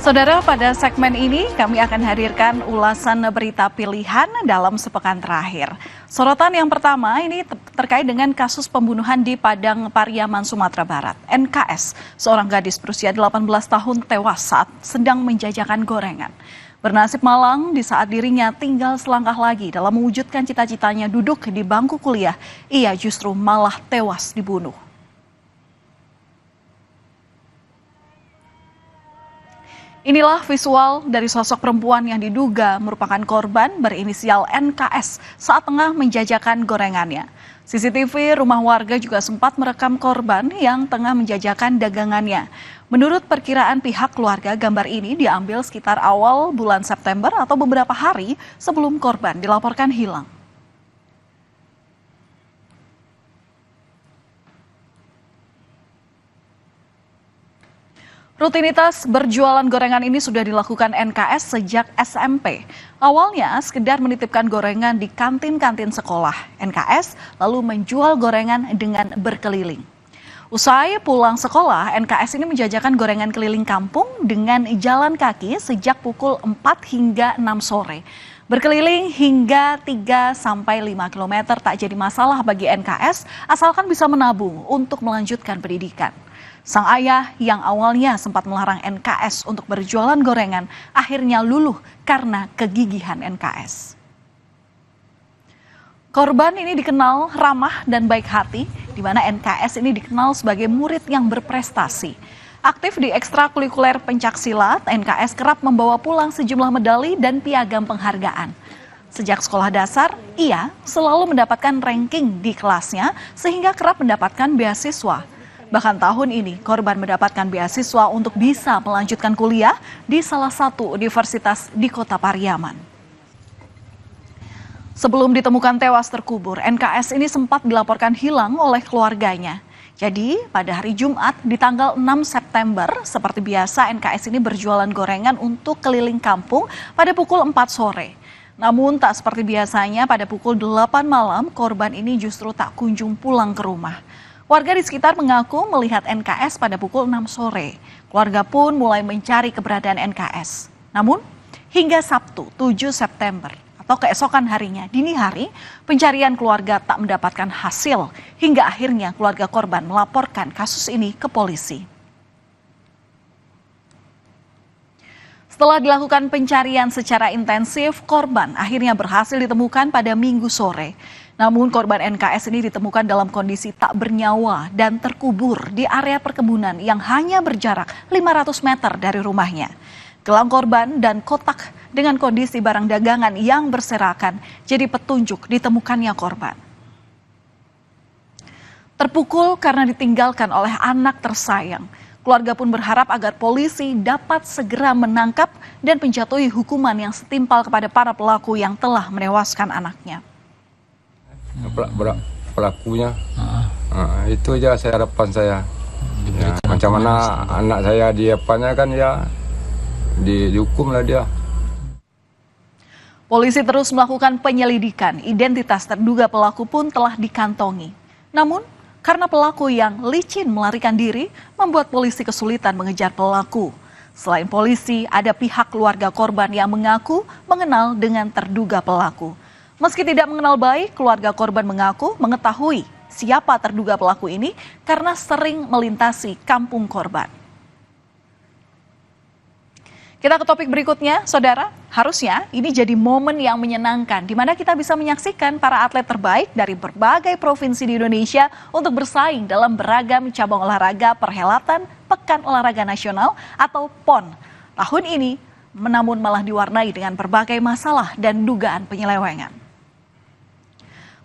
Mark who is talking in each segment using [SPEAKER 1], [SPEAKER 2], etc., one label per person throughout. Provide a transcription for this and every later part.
[SPEAKER 1] Saudara, pada segmen ini kami akan hadirkan ulasan berita pilihan dalam sepekan terakhir. Sorotan yang pertama ini terkait dengan kasus pembunuhan di Padang Pariaman, Sumatera Barat. NKS, seorang gadis berusia 18 tahun tewas saat sedang menjajakan gorengan. Bernasib malang di saat dirinya tinggal selangkah lagi dalam mewujudkan cita-citanya duduk di bangku kuliah, ia justru malah tewas dibunuh. Inilah visual dari sosok perempuan yang diduga merupakan korban berinisial NKS saat tengah menjajakan gorengannya. CCTV rumah warga juga sempat merekam korban yang tengah menjajakan dagangannya. Menurut perkiraan pihak keluarga, gambar ini diambil sekitar awal bulan September atau beberapa hari sebelum korban dilaporkan hilang. Rutinitas berjualan gorengan ini sudah dilakukan NKS sejak SMP. Awalnya sekedar menitipkan gorengan di kantin-kantin sekolah. NKS lalu menjual gorengan dengan berkeliling. Usai pulang sekolah, NKS ini menjajakan gorengan keliling kampung dengan jalan kaki sejak pukul 4 hingga 6 sore. Berkeliling hingga 3-5 km tak jadi masalah bagi NKS asalkan bisa menabung untuk melanjutkan pendidikan. Sang ayah yang awalnya sempat melarang NKS untuk berjualan gorengan akhirnya luluh karena kegigihan NKS. Korban ini dikenal ramah dan baik hati, di mana NKS ini dikenal sebagai murid yang berprestasi. Aktif di ekstrakurikuler pencaksilat, NKS kerap membawa pulang sejumlah medali dan piagam penghargaan. Sejak sekolah dasar, ia selalu mendapatkan ranking di kelasnya sehingga kerap mendapatkan beasiswa. Bahkan tahun ini, korban mendapatkan beasiswa untuk bisa melanjutkan kuliah di salah satu universitas di Kota Pariaman. Sebelum ditemukan tewas terkubur, NKS ini sempat dilaporkan hilang oleh keluarganya. Jadi, pada hari Jumat di tanggal 6 September, seperti biasa NKS ini berjualan gorengan untuk keliling kampung pada pukul 4 sore. Namun tak seperti biasanya pada pukul 8 malam, korban ini justru tak kunjung pulang ke rumah. Warga di sekitar mengaku melihat NKS pada pukul 6 sore. Keluarga pun mulai mencari keberadaan NKS. Namun, hingga Sabtu 7 September atau keesokan harinya, dini hari, pencarian keluarga tak mendapatkan hasil. Hingga akhirnya keluarga korban melaporkan kasus ini ke polisi. Setelah dilakukan pencarian secara intensif, korban akhirnya berhasil ditemukan pada Minggu sore. Namun korban NKS ini ditemukan dalam kondisi tak bernyawa dan terkubur di area perkebunan yang hanya berjarak 500 meter dari rumahnya. Gelang korban dan kotak dengan kondisi barang dagangan yang berserakan jadi petunjuk ditemukannya korban. Terpukul karena ditinggalkan oleh anak tersayang, keluarga pun berharap agar polisi dapat segera menangkap dan menjatuhi hukuman yang setimpal kepada para pelaku yang telah menewaskan anaknya.
[SPEAKER 2] Pelakunya itu aja harapan saya ya, macam mana anak saya diapanya kan ya dihukum lah dia.
[SPEAKER 1] Polisi terus melakukan penyelidikan, identitas terduga pelaku pun telah dikantongi. Namun karena pelaku yang licin melarikan diri membuat polisi kesulitan mengejar pelaku. Selain polisi, ada pihak keluarga korban yang mengaku mengenal dengan terduga pelaku. Meski tidak mengenal baik, keluarga korban mengaku mengetahui siapa terduga pelaku ini karena sering melintasi kampung korban. Kita ke topik berikutnya, saudara. Harusnya ini jadi momen yang menyenangkan di mana kita bisa menyaksikan para atlet terbaik dari berbagai provinsi di Indonesia untuk bersaing dalam beragam cabang olahraga perhelatan Pekan Olahraga Nasional atau PON. Tahun ini namun malah diwarnai dengan berbagai masalah dan dugaan penyelewengan.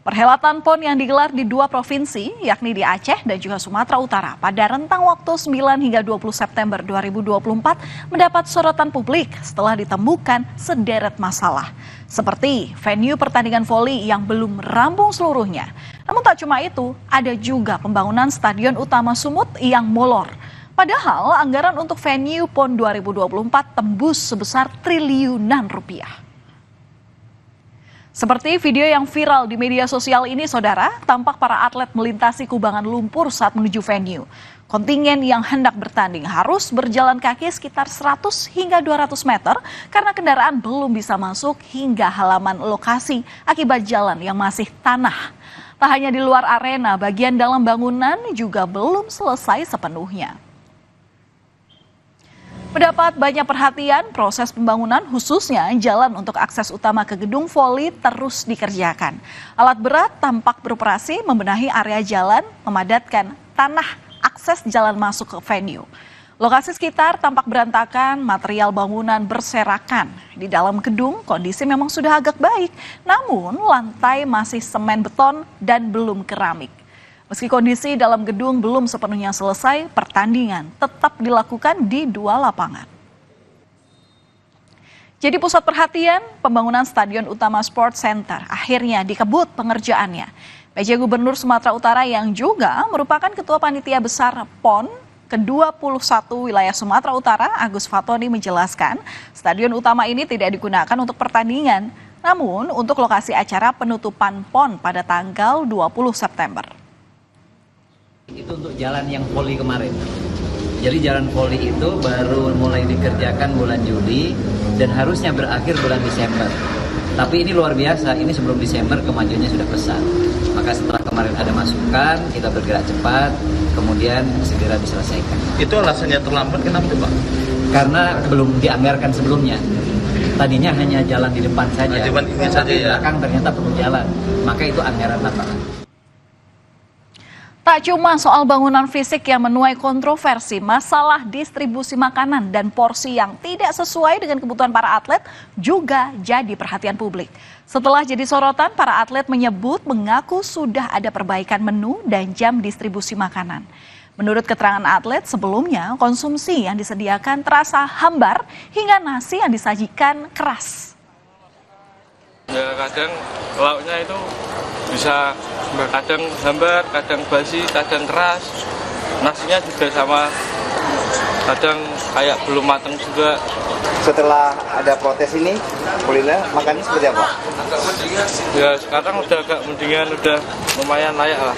[SPEAKER 1] Perhelatan PON yang digelar di 2 provinsi, yakni di Aceh dan juga Sumatera Utara pada rentang waktu 9 hingga 20 September 2024 mendapat sorotan publik setelah ditemukan sederet masalah. Seperti venue pertandingan voli yang belum rampung seluruhnya. Namun tak cuma itu, ada juga pembangunan Stadion Utama Sumut yang molor. Padahal anggaran untuk venue PON 2024 tembus sebesar triliunan rupiah. Seperti video yang viral di media sosial ini, saudara, tampak para atlet melintasi kubangan lumpur saat menuju venue. Kontingen yang hendak bertanding harus berjalan kaki sekitar 100 hingga 200 meter karena kendaraan belum bisa masuk hingga halaman lokasi akibat jalan yang masih tanah. Tak hanya di luar arena, bagian dalam bangunan juga belum selesai sepenuhnya. Mendapat banyak perhatian, proses pembangunan khususnya jalan untuk akses utama ke gedung voli terus dikerjakan. Alat berat tampak beroperasi membenahi area jalan, memadatkan tanah akses jalan masuk ke venue. Lokasi sekitar tampak berantakan, material bangunan berserakan. Di dalam gedung kondisi memang sudah agak baik, namun lantai masih semen beton dan belum keramik. Meski kondisi dalam gedung belum sepenuhnya selesai, pertandingan tetap dilakukan di 2 lapangan. Jadi pusat perhatian, pembangunan Stadion Utama Sport Center akhirnya dikebut pengerjaannya. PJ Gubernur Sumatera Utara yang juga merupakan Ketua Panitia Besar PON ke-21 wilayah Sumatera Utara, Agus Fatoni menjelaskan, Stadion Utama ini tidak digunakan untuk pertandingan, namun untuk lokasi acara penutupan PON pada tanggal 20 September.
[SPEAKER 3] Itu untuk jalan yang voli kemarin. Jadi jalan voli itu baru mulai dikerjakan bulan Juli dan harusnya berakhir bulan Desember. Tapi ini luar biasa, ini sebelum Desember kemajuannya sudah besar. Maka setelah kemarin ada masukan, kita bergerak cepat, kemudian segera diselesaikan.
[SPEAKER 4] Itu alasannya terlambat kenapa Pak?
[SPEAKER 3] Karena belum dianggarkan sebelumnya. Tadinya hanya jalan di depan saja,
[SPEAKER 4] tapi
[SPEAKER 3] belakang ternyata perlu jalan. Maka itu anggaran lapangan.
[SPEAKER 1] Tak cuma soal bangunan fisik yang menuai kontroversi, masalah distribusi makanan dan porsi yang tidak sesuai dengan kebutuhan para atlet juga jadi perhatian publik. Setelah jadi sorotan, para atlet menyebut mengaku sudah ada perbaikan menu dan jam distribusi makanan. Menurut keterangan atlet, sebelumnya konsumsi yang disediakan terasa hambar hingga nasi yang disajikan keras.
[SPEAKER 5] Ya kadang lauknya itu bisa kadang hambar, kadang basi, kadang keras. Nasinya juga sama, kadang kayak belum matang juga.
[SPEAKER 6] Setelah ada protes ini, kuliner makannya seperti apa?
[SPEAKER 5] Ya sekarang udah agak mendingan, udah lumayan layak lah.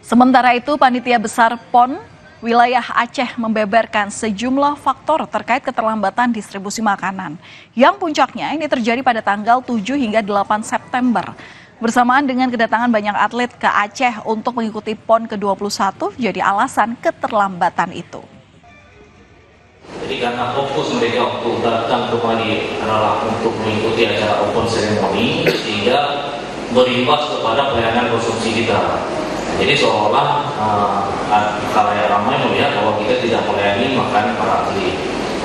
[SPEAKER 1] Sementara itu, Panitia Besar PON Wilayah Aceh membeberkan sejumlah faktor terkait keterlambatan distribusi makanan, yang puncaknya ini terjadi pada tanggal 7 hingga 8 September. Bersamaan dengan kedatangan banyak atlet ke Aceh untuk mengikuti PON ke-21, jadi alasan keterlambatan itu.
[SPEAKER 7] Jadi karena fokus mereka waktu datang ke Bali adalah untuk mengikuti acara open ceremony, sehingga berimbas kepada pelayanan konsumsi kita. Jadi seolah khalayak ramai melihat bahwa kita tidak melayani makanan para atlet.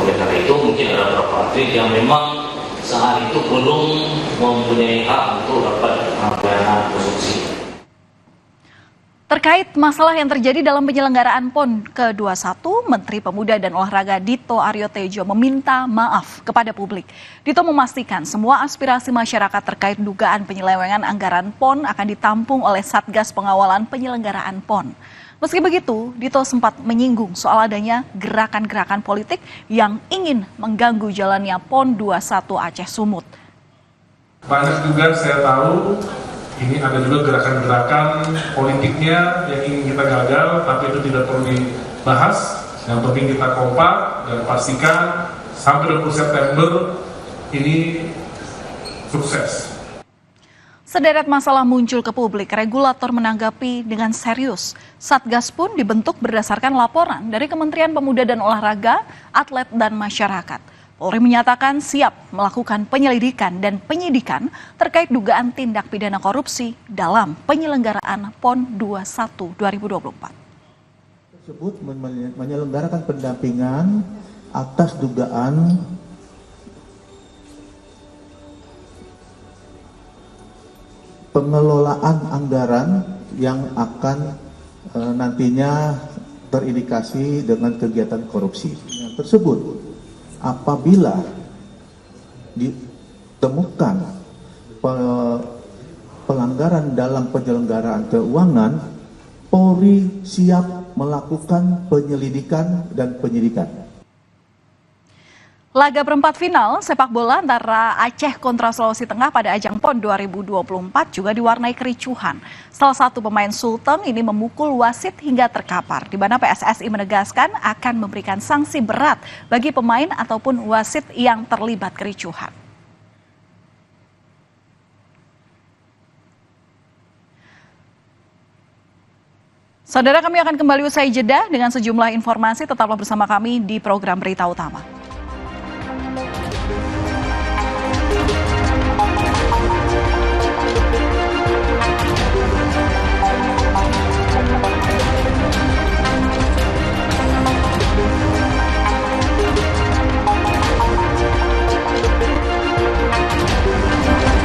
[SPEAKER 7] Oleh karena itu mungkin ada beberapa atlet yang memang saat itu belum mempunyai hak untuk dapat pelayanan konsumsi.
[SPEAKER 1] Terkait masalah yang terjadi dalam penyelenggaraan PON ke-21, Menteri Pemuda dan Olahraga Dito Aryo Tejo meminta maaf kepada publik. Dito memastikan semua aspirasi masyarakat terkait dugaan penyelewengan anggaran PON akan ditampung oleh Satgas Pengawalan Penyelenggaraan PON. Meski begitu, Dito sempat menyinggung soal adanya gerakan-gerakan politik yang ingin mengganggu jalannya PON 21 Aceh Sumut.
[SPEAKER 8] Banyak juga saya tahu ini ada juga gerakan-gerakan politiknya yang ingin kita gagal, tapi itu tidak perlu dibahas. Yang penting kita kompak dan pastikan sampai 20 September ini sukses.
[SPEAKER 1] Sederet masalah muncul ke publik, regulator menanggapi dengan serius. Satgas pun dibentuk berdasarkan laporan dari Kementerian Pemuda dan Olahraga, atlet dan masyarakat. Polri menyatakan siap melakukan penyelidikan dan penyidikan terkait dugaan tindak pidana korupsi dalam penyelenggaraan PON 21 2024.
[SPEAKER 9] Tersebut menyelenggarakan pendampingan atas dugaan pengelolaan anggaran yang akan nantinya terindikasi dengan kegiatan korupsi. Yang tersebut apabila ditemukan pelanggaran dalam penyelenggaraan keuangan, Polri siap melakukan penyelidikan dan penyidikan.
[SPEAKER 1] Laga perempat final sepak bola antara Aceh kontra Sulawesi Tengah pada ajang PON 2024 juga diwarnai kericuhan. Salah satu pemain Sulteng ini memukul wasit hingga terkapar, di mana PSSI menegaskan akan memberikan sanksi berat bagi pemain ataupun wasit yang terlibat kericuhan. Saudara, kami akan kembali usai jeda dengan sejumlah informasi. Tetaplah bersama kami di program Berita Utama.